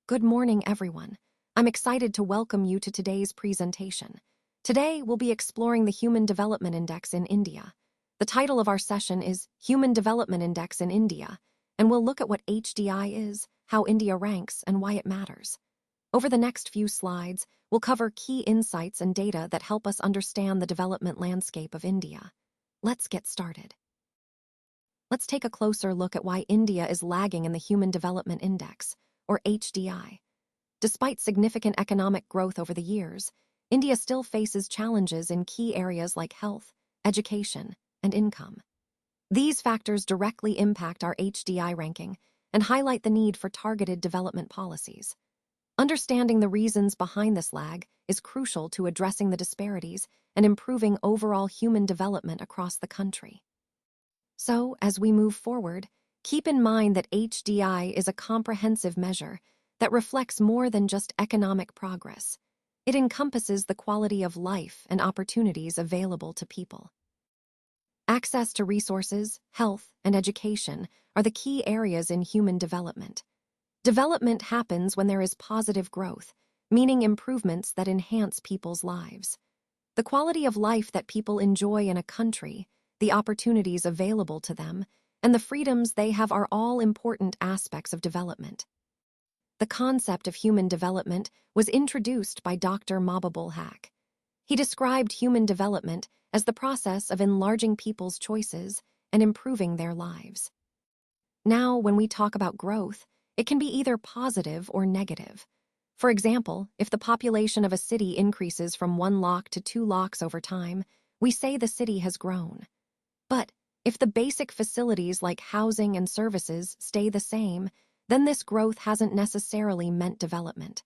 Good morning, everyone. I'm excited to welcome you to today's presentation. Today, we'll be exploring the Human Development Index in India. The title of our session is Human Development Index in India, and we'll look at what HDI is, how India ranks, and why it matters. Over the next few slides, we'll cover key insights and data that help us understand the development landscape of India. Let's get started. Let's take a closer look at why India is lagging in the Human Development Index, or HDI. Despite significant economic growth over the years, India still faces challenges in key areas like health, education, and income. These factors directly impact our HDI ranking and highlight the need for targeted development policies. Understanding the reasons behind this lag is crucial to addressing the disparities and improving overall human development across the country. So, as we move forward, keep in mind that HDI is a comprehensive measure that reflects more than just economic progress. It encompasses the quality of life and opportunities available to people. Access to resources, health, and education are the key areas in human development. Development happens when there is positive growth, meaning improvements that enhance people's lives. The quality of life that people enjoy in a country, the opportunities available to them, and the freedoms they have are all important aspects of development. The concept of human development was introduced by Dr. Mahbubul Haq. He described human development as the process of enlarging people's choices and improving their lives. Now, when we talk about growth, it can be either positive or negative. For example, if the population of a city increases from 1 lakh to 2 lakhs over time, we say the city has grown. But if the basic facilities like housing and services stay the same, then this growth hasn't necessarily meant development.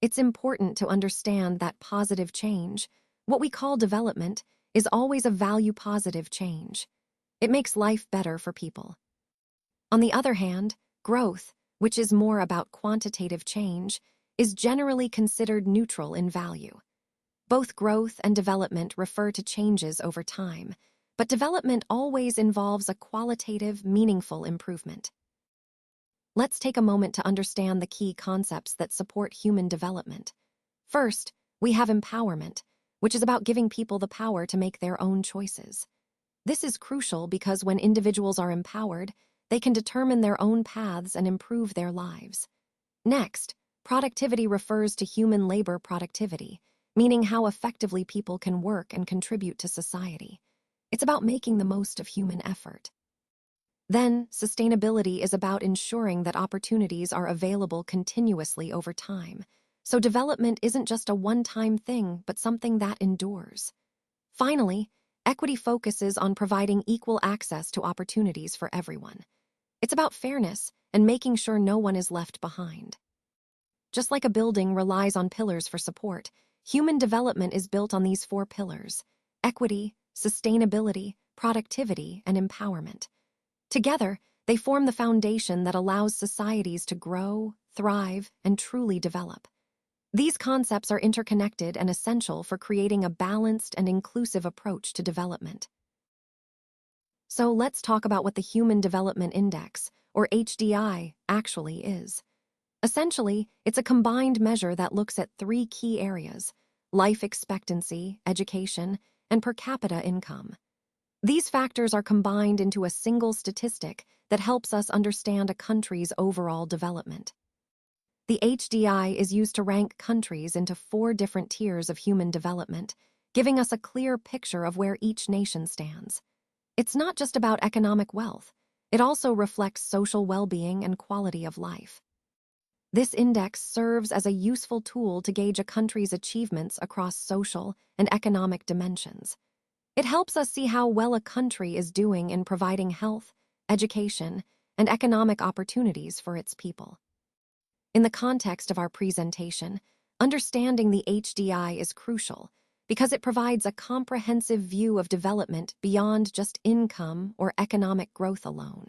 It's important to understand that positive change, what we call development, is always a value-positive change. It makes life better for people. On the other hand, growth, which is more about quantitative change, is generally considered neutral in value. Both growth and development refer to changes over time, but development always involves a qualitative, meaningful improvement. Let's take a moment to understand the key concepts that support human development. First, we have empowerment, which is about giving people the power to make their own choices. This is crucial because when individuals are empowered, they can determine their own paths and improve their lives. Next, productivity refers to human labor productivity, meaning how effectively people can work and contribute to society. It's about making the most of human effort. Then, sustainability is about ensuring that opportunities are available continuously over time. So development isn't just a one-time thing, but something that endures. Finally, equity focuses on providing equal access to opportunities for everyone. It's about fairness and making sure no one is left behind. Just like a building relies on pillars for support, human development is built on these 4 pillars: equity, sustainability, productivity, and empowerment. Together, they form the foundation that allows societies to grow, thrive, and truly develop. These concepts are interconnected and essential for creating a balanced and inclusive approach to development. So let's talk about what the Human Development Index, or HDI, actually is. Essentially, it's a combined measure that looks at 3 key areas: life expectancy, education, and per capita income. These factors are combined into a single statistic that helps us understand a country's overall development. The HDI is used to rank countries into 4 different tiers of human development, giving us a clear picture of where each nation stands. It's not just about economic wealth. It also reflects social well-being and quality of life. This index serves as a useful tool to gauge a country's achievements across social and economic dimensions. It helps us see how well a country is doing in providing health, education, and economic opportunities for its people. In the context of our presentation, understanding the HDI is crucial because it provides a comprehensive view of development beyond just income or economic growth alone.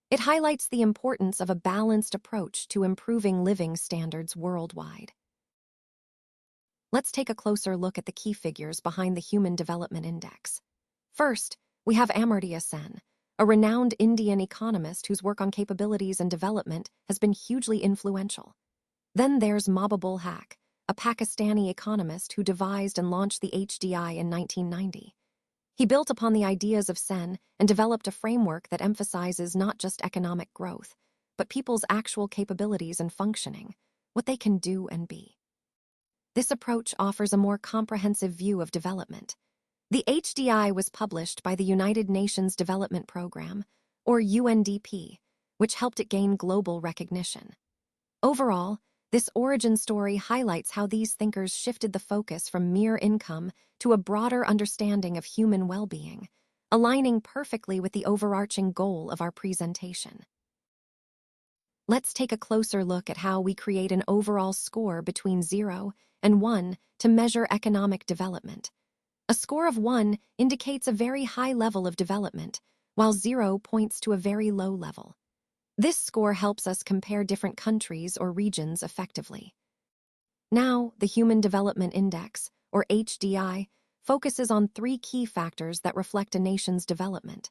It highlights the importance of a balanced approach to improving living standards worldwide. Let's take a closer look at the key figures behind the Human Development Index. First, we have Amartya Sen, a renowned Indian economist whose work on capabilities and development has been hugely influential. Then there's Mahbubul Haq, a Pakistani economist who devised and launched the HDI in 1990. He built upon the ideas of Sen and developed a framework that emphasizes not just economic growth, but people's actual capabilities and functioning, what they can do and be. This approach offers a more comprehensive view of development. The HDI was published by the United Nations Development Programme, or UNDP, which helped it gain global recognition. Overall, this origin story highlights how these thinkers shifted the focus from mere income to a broader understanding of human well-being, aligning perfectly with the overarching goal of our presentation. Let's take a closer look at how we create an overall score between 0 and 1 to measure economic development. A score of 1 indicates a very high level of development, while 0 points to a very low level. This score helps us compare different countries or regions effectively. Now, the Human Development Index, or HDI, focuses on 3 key factors that reflect a nation's development.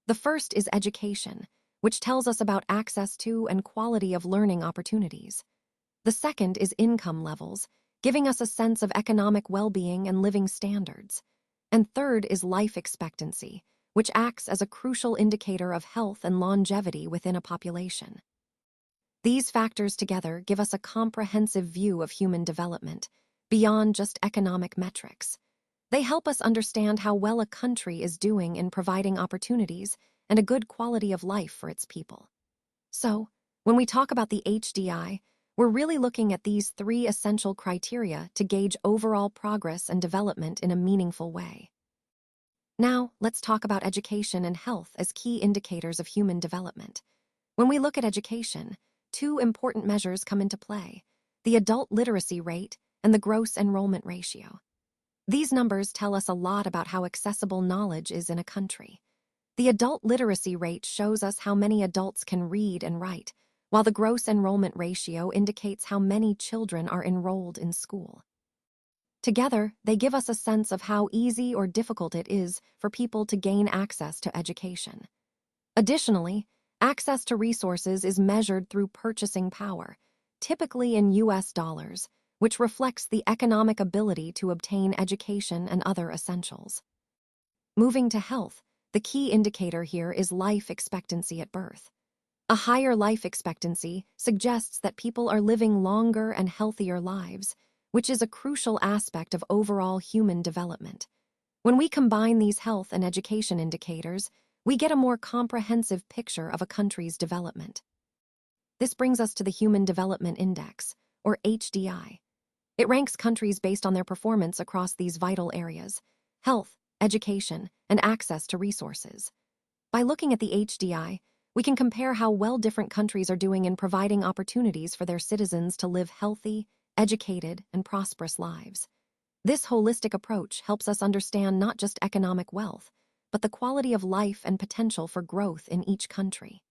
The first is education, which tells us about access to and quality of learning opportunities. The second is income levels, giving us a sense of economic well-being and living standards. And third is life expectancy, which acts as a crucial indicator of health and longevity within a population. These factors together give us a comprehensive view of human development, beyond just economic metrics. They help us understand how well a country is doing in providing opportunities and a good quality of life for its people. So, when we talk about the HDI, we're really looking at these 3 essential criteria to gauge overall progress and development in a meaningful way. Now, let's talk about education and health as key indicators of human development. When we look at education, 2 important measures come into play: the adult literacy rate and the gross enrollment ratio. These numbers tell us a lot about how accessible knowledge is in a country. The adult literacy rate shows us how many adults can read and write, while the gross enrollment ratio indicates how many children are enrolled in school. Together, they give us a sense of how easy or difficult it is for people to gain access to education. Additionally, access to resources is measured through purchasing power, typically in US dollars, which reflects the economic ability to obtain education and other essentials. Moving to health, the key indicator here is life expectancy at birth. A higher life expectancy suggests that people are living longer and healthier lives, which is a crucial aspect of overall human development. When we combine these health and education indicators, we get a more comprehensive picture of a country's development. This brings us to the Human Development Index, or HDI. It ranks countries based on their performance across these vital areas: health, education, and access to resources. By looking at the HDI, we can compare how well different countries are doing in providing opportunities for their citizens to live healthy, educated, and prosperous lives. This holistic approach helps us understand not just economic wealth, but the quality of life and potential for growth in each country.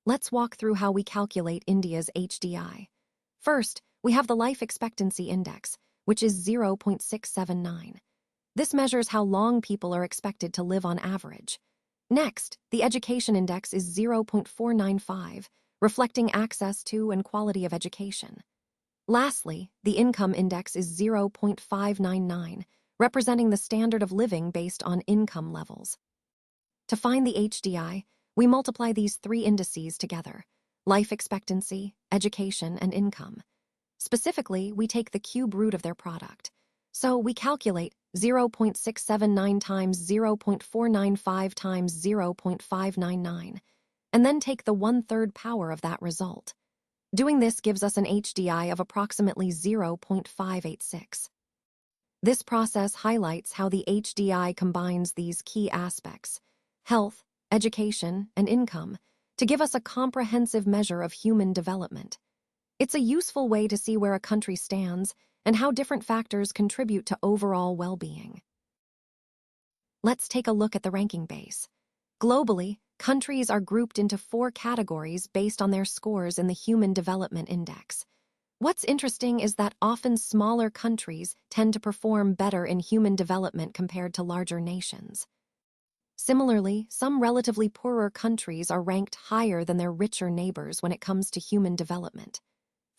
Let's walk through how we calculate India's HDI. First, we have the Life Expectancy Index, which is 0.679. This measures how long people are expected to live on average. Next, the Education Index is 0.495, reflecting access to and quality of education. Lastly, the Income Index is 0.599, representing the standard of living based on income levels. To find the HDI, we multiply these 3 indices together: life expectancy, education, and income. Specifically, we take the cube root of their product. So we calculate 0.679 times 0.495 times 0.599, and then take the 1/3 power of that result. Doing this gives us an HDI of approximately 0.586. This process highlights how the HDI combines these key aspects: health, education, and income, to give us a comprehensive measure of human development. It's a useful way to see where a country stands and how different factors contribute to overall well-being. Let's take a look at the ranking base. Globally, countries are grouped into 4 categories based on their scores in the Human Development Index. What's interesting is that often smaller countries tend to perform better in human development compared to larger nations. Similarly, some relatively poorer countries are ranked higher than their richer neighbors when it comes to human development.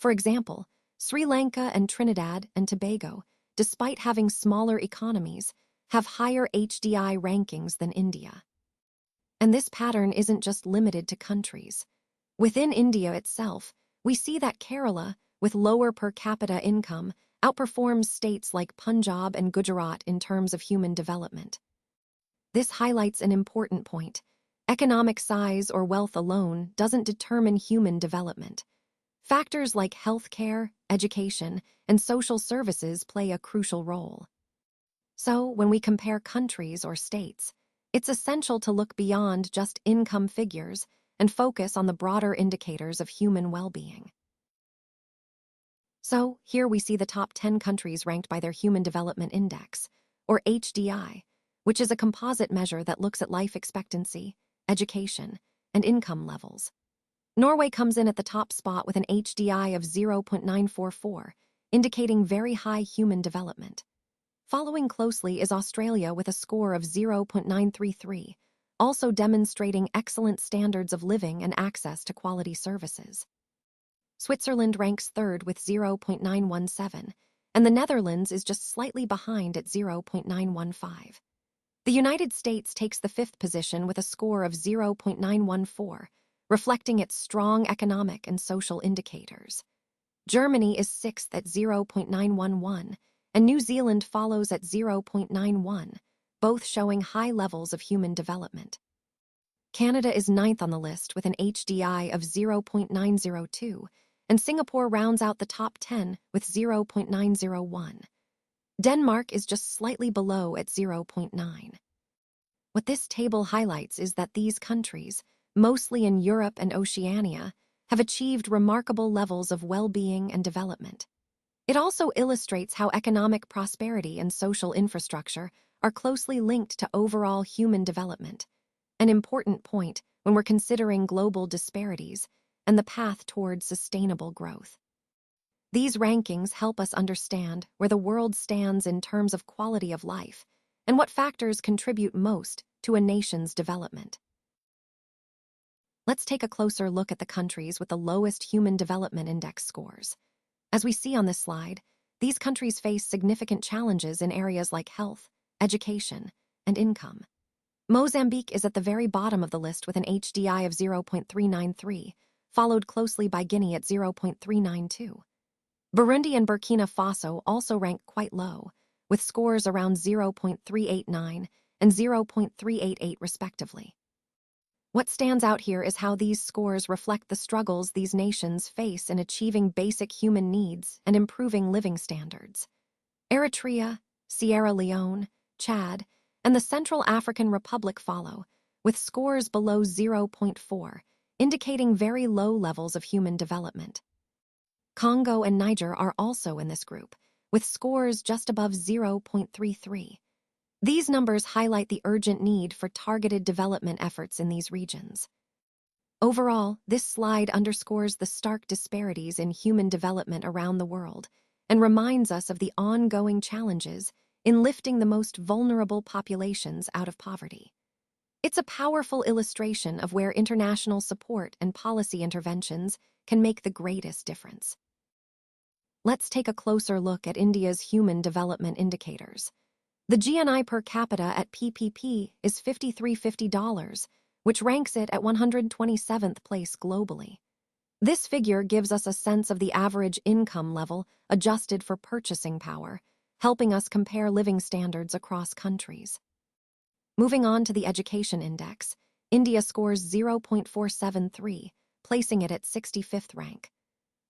For example, Sri Lanka and Trinidad and Tobago, despite having smaller economies, have higher HDI rankings than India. And this pattern isn't just limited to countries. Within India itself, we see that Kerala, with lower per capita income, outperforms states like Punjab and Gujarat in terms of human development. This highlights an important point. Economic size or wealth alone doesn't determine human development. Factors like healthcare, education, and social services play a crucial role. So, when we compare countries or states, it's essential to look beyond just income figures and focus on the broader indicators of human well-being. So, here we see the top 10 countries ranked by their Human Development Index, or HDI, which is a composite measure that looks at life expectancy, education, and income levels. Norway comes in at the top spot with an HDI of 0.944, indicating very high human development. Following closely is Australia with a score of 0.933, also demonstrating excellent standards of living and access to quality services. Switzerland ranks third with 0.917, and the Netherlands is just slightly behind at 0.915. The United States takes the fifth position with a score of 0.914, reflecting its strong economic and social indicators. Germany is sixth at 0.911, and New Zealand follows at 0.91, both showing high levels of human development. Canada is ninth on the list with an HDI of 0.902, and Singapore rounds out the top 10 with 0.901. Denmark is just slightly below at 0.9. What this table highlights is that these countries, mostly in Europe and Oceania, have achieved remarkable levels of well-being and development. It also illustrates how economic prosperity and social infrastructure are closely linked to overall human development, an important point when we're considering global disparities and the path towards sustainable growth. These rankings help us understand where the world stands in terms of quality of life and what factors contribute most to a nation's development. Let's take a closer look at the countries with the lowest Human Development Index scores. As we see on this slide, these countries face significant challenges in areas like health, education, and income. Mozambique is at the very bottom of the list with an HDI of 0.393, followed closely by Guinea at 0.392. Burundi and Burkina Faso also rank quite low, with scores around 0.389 and 0.388 respectively. What stands out here is how these scores reflect the struggles these nations face in achieving basic human needs and improving living standards. Eritrea, Sierra Leone, Chad, and the Central African Republic follow, with scores below 0.4, indicating very low levels of human development. Congo and Niger are also in this group, with scores just above 0.33. These numbers highlight the urgent need for targeted development efforts in these regions. Overall, this slide underscores the stark disparities in human development around the world and reminds us of the ongoing challenges in lifting the most vulnerable populations out of poverty. It's a powerful illustration of where international support and policy interventions can make the greatest difference. Let's take a closer look at India's human development indicators. The GNI per capita at PPP is $53.50, which ranks it at 127th place globally. This figure gives us a sense of the average income level adjusted for purchasing power, helping us compare living standards across countries. Moving on to the education index, India scores 0.473, placing it at 65th rank.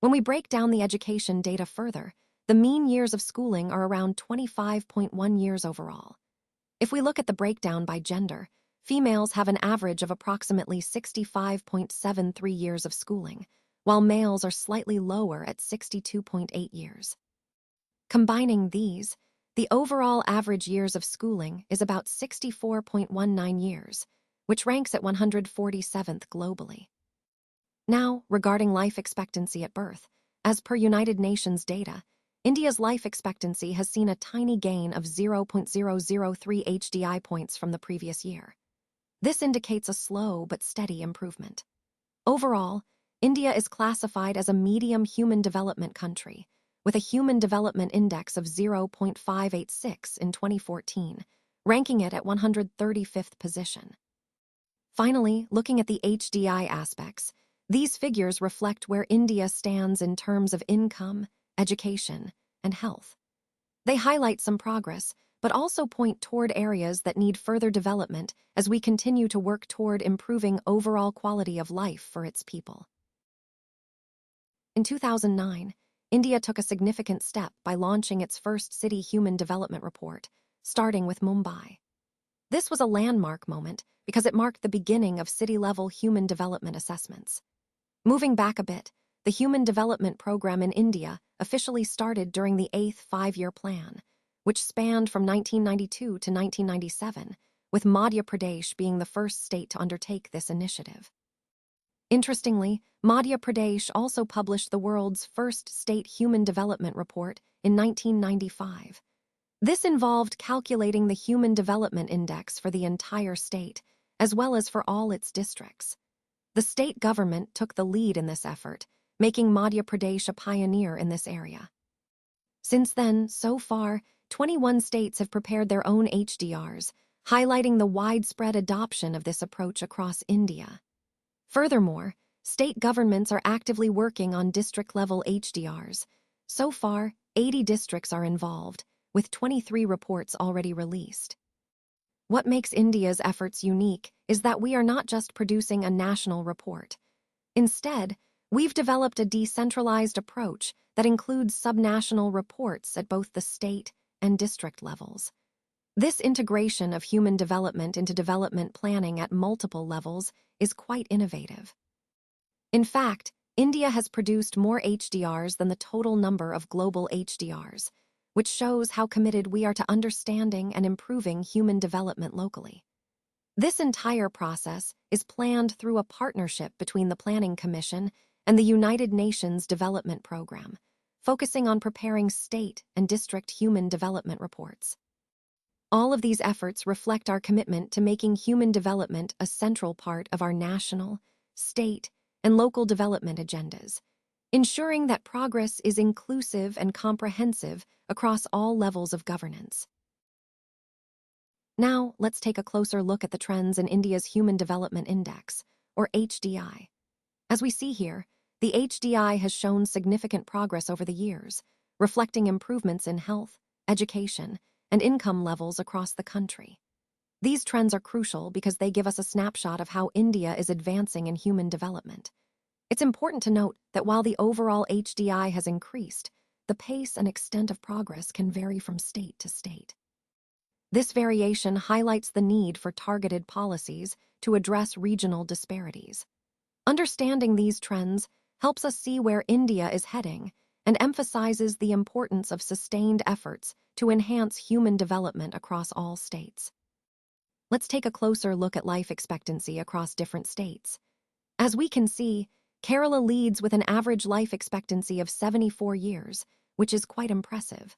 When we break down the education data further, the mean years of schooling are around 25.1 years overall. If we look at the breakdown by gender, females have an average of approximately 65.73 years of schooling, while males are slightly lower at 62.8 years. Combining these, the overall average years of schooling is about 64.19 years, which ranks at 147th globally. Now, regarding life expectancy at birth, as per United Nations data, India's life expectancy has seen a tiny gain of 0.003 HDI points from the previous year. This indicates a slow but steady improvement. Overall, India is classified as a medium human development country, with a Human Development Index of 0.586 in 2014, ranking it at 135th position. Finally, looking at the HDI aspects, these figures reflect where India stands in terms of income, education, and health. They highlight some progress, but also point toward areas that need further development as we continue to work toward improving overall quality of life for its people. In 2009, India took a significant step by launching its first City Human Development Report, starting with Mumbai. This was a landmark moment because it marked the beginning of city-level human development assessments. Moving back a bit, the Human Development Program in India officially started during the 8th Five-Year Plan, which spanned from 1992 to 1997, with Madhya Pradesh being the first state to undertake this initiative. Interestingly, Madhya Pradesh also published the world's first state human development report in 1995. This involved calculating the Human Development Index for the entire state, as well as for all its districts. The state government took the lead in this effort, making Madhya Pradesh a pioneer in this area. Since then, so far, 21 states have prepared their own HDRs, highlighting the widespread adoption of this approach across India. Furthermore, state governments are actively working on district-level HDRs. So far, 80 districts are involved, with 23 reports already released. What makes India's efforts unique is that we are not just producing a national report. Instead, we've developed a decentralized approach that includes subnational reports at both the state and district levels. This integration of human development into development planning at multiple levels is quite innovative. In fact, India has produced more HDRs than the total number of global HDRs, which shows how committed we are to understanding and improving human development locally. This entire process is planned through a partnership between the Planning Commission and the United Nations Development Program, focusing on preparing state and district human development reports. All of these efforts reflect our commitment to making human development a central part of our national, state, and local development agendas, ensuring that progress is inclusive and comprehensive across all levels of governance. Now, let's take a closer look at the trends in India's Human Development Index, or HDI. As we see here, the HDI has shown significant progress over the years, reflecting improvements in health, education, and income levels across the country. These trends are crucial because they give us a snapshot of how India is advancing in human development. It's important to note that while the overall HDI has increased, the pace and extent of progress can vary from state to state. This variation highlights the need for targeted policies to address regional disparities. Understanding these trends helps us see where India is heading and emphasizes the importance of sustained efforts to enhance human development across all states. Let's take a closer look at life expectancy across different states. As we can see, Kerala leads with an average life expectancy of 74 years, which is quite impressive.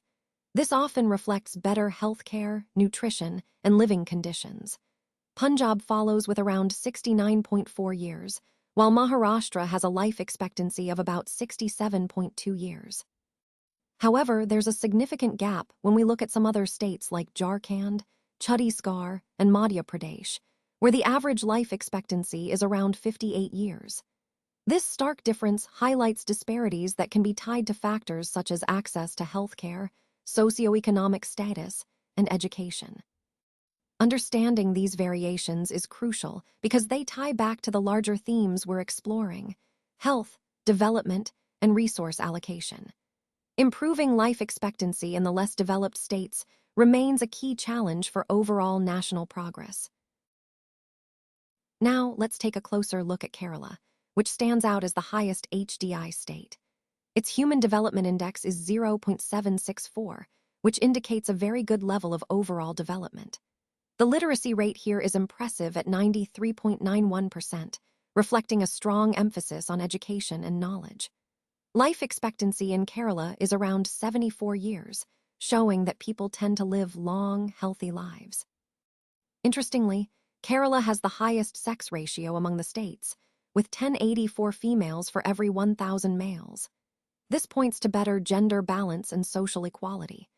This often reflects better healthcare, nutrition, and living conditions. Punjab follows with around 69.4 years, while Maharashtra has a life expectancy of about 67.2 years. However, there's a significant gap when we look at some other states like Jharkhand, Chhattisgarh, and Madhya Pradesh, where the average life expectancy is around 58 years. This stark difference highlights disparities that can be tied to factors such as access to healthcare, socioeconomic status, and education. Understanding these variations is crucial because they tie back to the larger themes we're exploring: health, development, and resource allocation. Improving life expectancy in the less developed states remains a key challenge for overall national progress. Now, let's take a closer look at Kerala, which stands out as the highest HDI state. Its Human Development Index is 0.764, which indicates a very good level of overall development. The literacy rate here is impressive at 93.91%, reflecting a strong emphasis on education and knowledge. Life expectancy in Kerala is around 74 years, showing that people tend to live long, healthy lives. Interestingly, Kerala has the highest sex ratio among the states, with 1084 females for every 1,000 males. This points to better gender balance and social equality.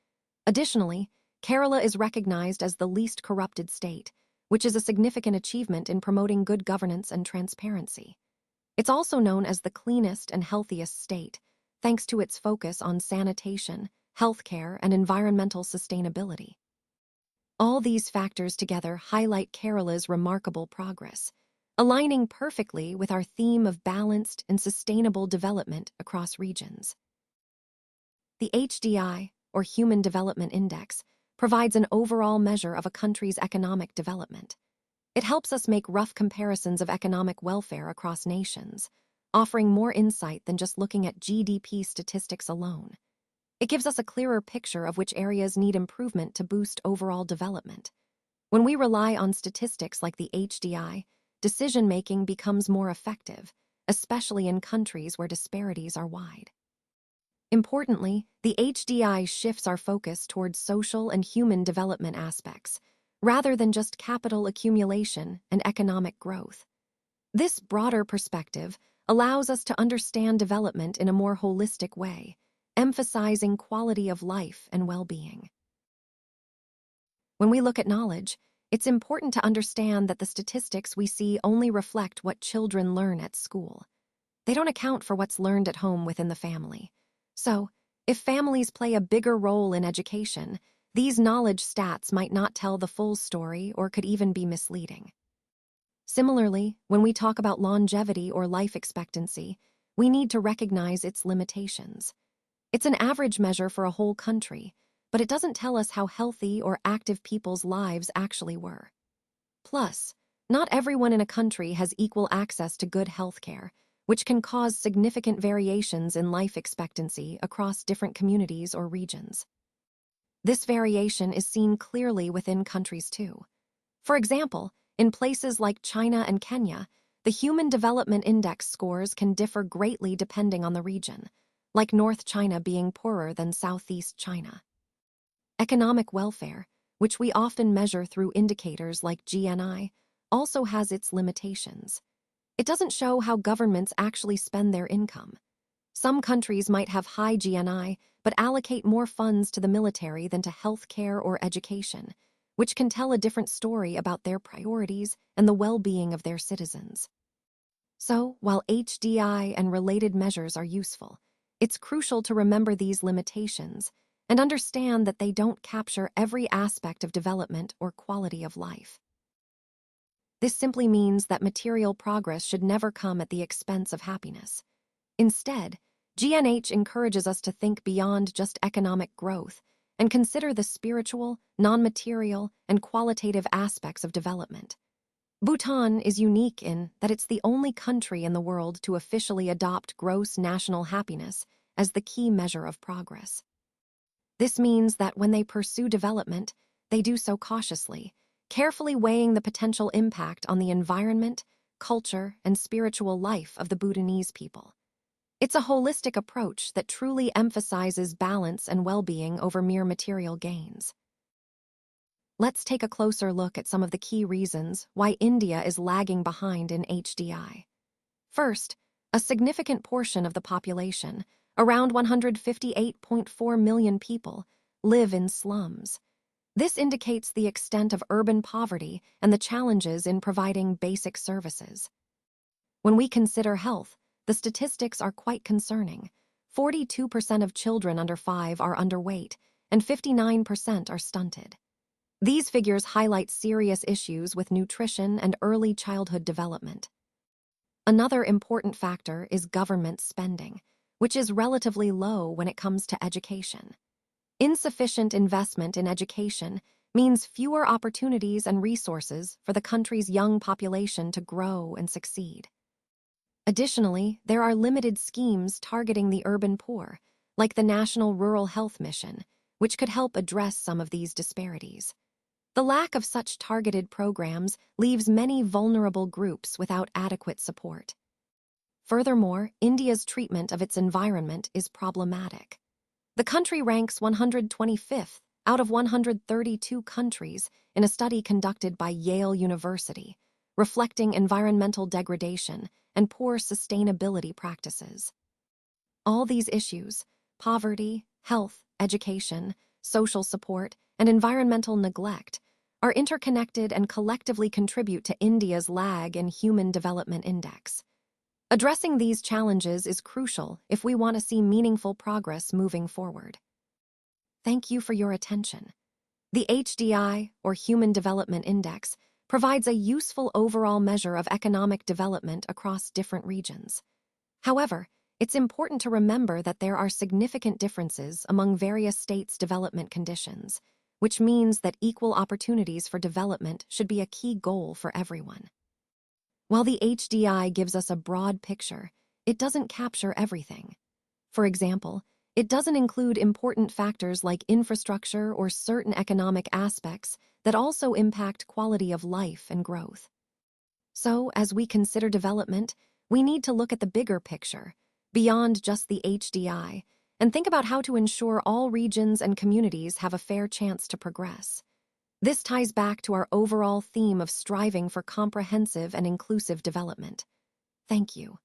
Additionally, Kerala is recognized as the least corrupted state, which is a significant achievement in promoting good governance and transparency. It's also known as the cleanest and healthiest state, thanks to its focus on sanitation, healthcare, and environmental sustainability. All these factors together highlight Kerala's remarkable progress, aligning perfectly with our theme of balanced and sustainable development across regions. The HDI, or Human Development Index, provides an overall measure of a country's economic development. It helps us make rough comparisons of economic welfare across nations, offering more insight than just looking at GDP statistics alone. It gives us a clearer picture of which areas need improvement to boost overall development. When we rely on statistics like the HDI, decision-making becomes more effective, especially in countries where disparities are wide. Importantly, the HDI shifts our focus towards social and human development aspects, rather than just capital accumulation and economic growth. This broader perspective allows us to understand development in a more holistic way, emphasizing quality of life and well-being. When we look at knowledge, it's important to understand that the statistics we see only reflect what children learn at school. They don't account for what's learned at home within the family. So, if families play a bigger role in education, these knowledge stats might not tell the full story or could even be misleading. Similarly, when we talk about longevity or life expectancy, we need to recognize its limitations. It's an average measure for a whole country, but it doesn't tell us how healthy or active people's lives actually were. Plus, not everyone in a country has equal access to good health care, which can cause significant variations in life expectancy across different communities or regions. This variation is seen clearly within countries too. For example, in places like China and Kenya, the Human Development Index scores can differ greatly depending on the region, like North China being poorer than Southeast China. Economic welfare, which we often measure through indicators like GNI, also has its limitations. It doesn't show how governments actually spend their income. Some countries might have high GNI, but allocate more funds to the military than to healthcare or education, which can tell a different story about their priorities and the well-being of their citizens. So, while HDI and related measures are useful, it's crucial to remember these limitations and understand that they don't capture every aspect of development or quality of life. This simply means that material progress should never come at the expense of happiness. Instead, GNH encourages us to think beyond just economic growth and consider the spiritual, non-material, and qualitative aspects of development. Bhutan is unique in that it's the only country in the world to officially adopt gross national happiness as the key measure of progress. This means that when they pursue development, they do so cautiously, carefully weighing the potential impact on the environment, culture, and spiritual life of the Bhutanese people. It's a holistic approach that truly emphasizes balance and well-being over mere material gains. Let's take a closer look at some of the key reasons why India is lagging behind in HDI. First, a significant portion of the population, around 158.4 million people, live in slums. This indicates the extent of urban poverty and the challenges in providing basic services. When we consider health, the statistics are quite concerning. 42% of children under 5 are underweight, and 59% are stunted. These figures highlight serious issues with nutrition and early childhood development. Another important factor is government spending, which is relatively low when it comes to education. Insufficient investment in education means fewer opportunities and resources for the country's young population to grow and succeed. Additionally, there are limited schemes targeting the urban poor, like the National Rural Health Mission, which could help address some of these disparities. The lack of such targeted programs leaves many vulnerable groups without adequate support. Furthermore, India's treatment of its environment is problematic. The country ranks 125th out of 132 countries in a study conducted by Yale University, reflecting environmental degradation and poor sustainability practices. All these issues, poverty, health, education, social support, and environmental neglect, are interconnected and collectively contribute to India's lag in Human Development Index. Addressing these challenges is crucial if we want to see meaningful progress moving forward. Thank you for your attention. The HDI, or Human Development Index, provides a useful overall measure of economic development across different regions. However, it's important to remember that there are significant differences among various states' development conditions, which means that equal opportunities for development should be a key goal for everyone. While the HDI gives us a broad picture, it doesn't capture everything. For example, it doesn't include important factors like infrastructure or certain economic aspects that also impact quality of life and growth. So, as we consider development, we need to look at the bigger picture, beyond just the HDI, and think about how to ensure all regions and communities have a fair chance to progress. This ties back to our overall theme of striving for comprehensive and inclusive development. Thank you.